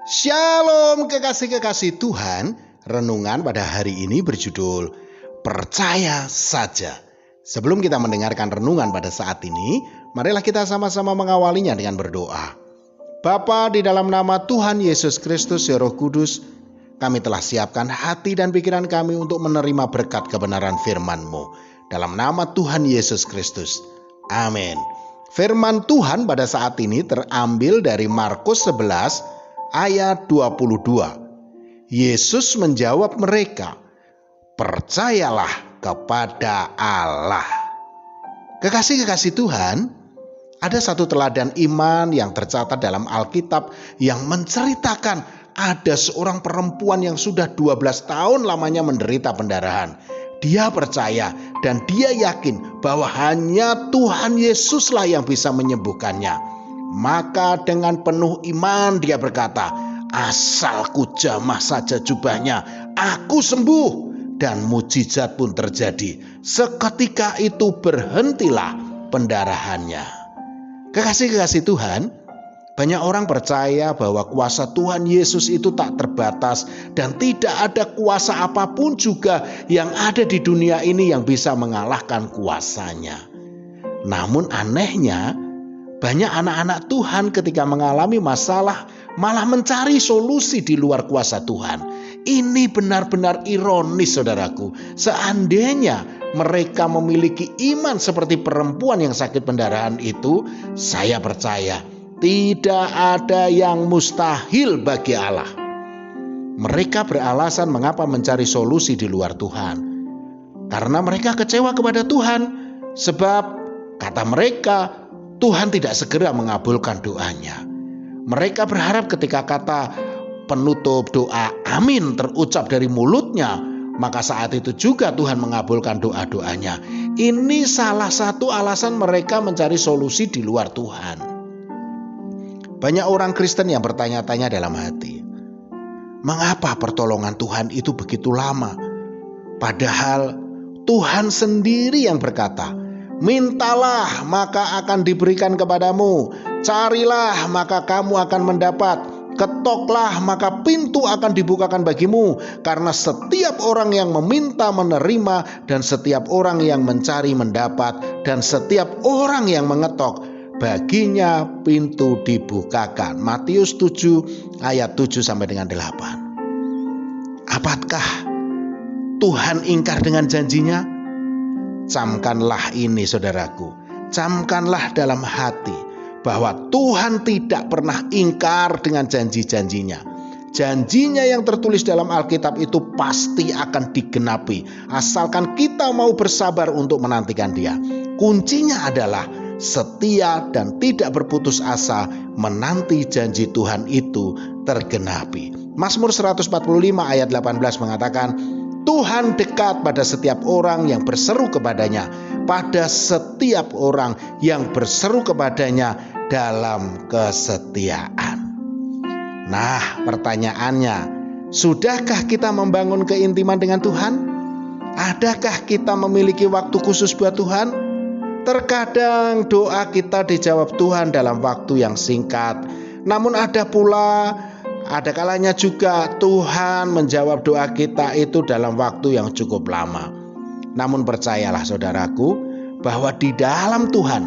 Shalom kekasih-kekasih Tuhan. Renungan pada hari ini berjudul Percaya Saja. Sebelum kita mendengarkan renungan pada saat ini, marilah kita sama-sama mengawalinya dengan berdoa. Bapa, di dalam nama Tuhan Yesus Kristus ya Roh Kudus, kami telah siapkan hati dan pikiran kami untuk menerima berkat kebenaran firman-Mu. Dalam nama Tuhan Yesus Kristus. Amin. Firman Tuhan pada saat ini terambil dari Markus 11 ayat 22. Yesus menjawab mereka, "Percayalah kepada Allah." Kekasih-kekasih Tuhan, ada satu teladan iman yang tercatat dalam Alkitab yang menceritakan ada seorang perempuan yang sudah 12 tahun lamanya menderita pendarahan. Dia percaya dan dia yakin bahwa hanya Tuhan Yesuslah yang bisa menyembuhkannya. Maka dengan penuh iman dia berkata, "Asal ku jamah saja jubahnya, aku sembuh." Dan mujizat pun terjadi. Seketika itu berhentilah pendarahannya. Kekasih-kekasih Tuhan, banyak orang percaya bahwa kuasa Tuhan Yesus itu tak terbatas dan tidak ada kuasa apapun juga yang ada di dunia ini yang bisa mengalahkan kuasanya. Namun anehnya, banyak anak-anak Tuhan ketika mengalami masalah malah mencari solusi di luar kuasa Tuhan. Ini benar-benar ironis, saudaraku. Seandainya mereka memiliki iman seperti perempuan yang sakit pendarahan itu, saya percaya tidak ada yang mustahil bagi Allah. Mereka beralasan mengapa mencari solusi di luar Tuhan. Karena mereka kecewa kepada Tuhan. Sebab kata mereka, Tuhan tidak segera mengabulkan doanya. Mereka berharap ketika kata penutup doa amin terucap dari mulutnya, maka saat itu juga Tuhan mengabulkan doa-doanya. Ini salah satu alasan mereka mencari solusi di luar Tuhan. Banyak orang Kristen yang bertanya-tanya dalam hati, mengapa pertolongan Tuhan itu begitu lama? Padahal Tuhan sendiri yang berkata, "Mintalah maka akan diberikan kepadamu, carilah maka kamu akan mendapat, ketoklah maka pintu akan dibukakan bagimu. Karena setiap orang yang meminta menerima, dan setiap orang yang mencari mendapat, dan setiap orang yang mengetok, baginya pintu dibukakan." Matius 7 ayat 7 sampai dengan 8. Apakah Tuhan ingkar dengan janjinya? Camkanlah ini, saudaraku. Camkanlah dalam hati bahwa Tuhan tidak pernah ingkar dengan janji-janjinya. Janjinya yang tertulis dalam Alkitab itu pasti akan digenapi, asalkan kita mau bersabar untuk menantikan Dia. Kuncinya adalah setia dan tidak berputus asa menanti janji Tuhan itu tergenapi. Mazmur 145 ayat 18 mengatakan, "Tuhan dekat pada setiap orang yang berseru kepadanya, pada setiap orang yang berseru kepadanya dalam kesetiaan." Nah, pertanyaannya, sudahkah kita membangun keintiman dengan Tuhan? Adakah kita memiliki waktu khusus buat Tuhan? Terkadang doa kita dijawab Tuhan dalam waktu yang singkat, namun ada kalanya juga Tuhan menjawab doa kita itu dalam waktu yang cukup lama. Namun percayalah saudaraku, bahwa di dalam Tuhan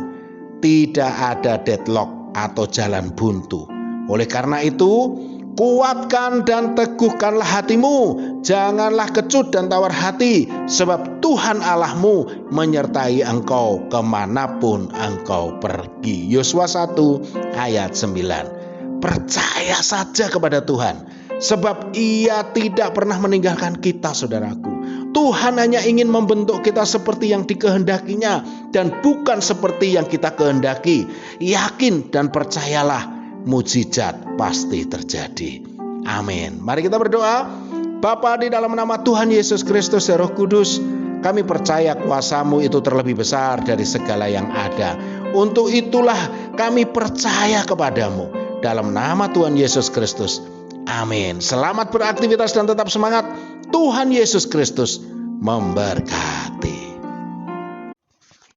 tidak ada deadlock atau jalan buntu. Oleh karena itu, kuatkan dan teguhkanlah hatimu. Janganlah kecut dan tawar hati, sebab Tuhan Allahmu menyertai engkau kemanapun engkau pergi. Yosua 1 ayat 9. Percaya saja kepada Tuhan, sebab Ia tidak pernah meninggalkan kita, saudaraku. Tuhan hanya ingin membentuk kita seperti yang dikehendakinya dan bukan seperti yang kita kehendaki. Yakin dan percayalah, mujizat pasti terjadi. Amin. Mari kita berdoa. Bapa, di dalam nama Tuhan Yesus Kristus ya Roh Kudus, kami percaya kuasa-Mu itu terlebih besar dari segala yang ada. Untuk itulah kami percaya kepadamu. Dalam nama Tuhan Yesus Kristus. Amin. Selamat beraktivitas dan tetap semangat. Tuhan Yesus Kristus memberkati.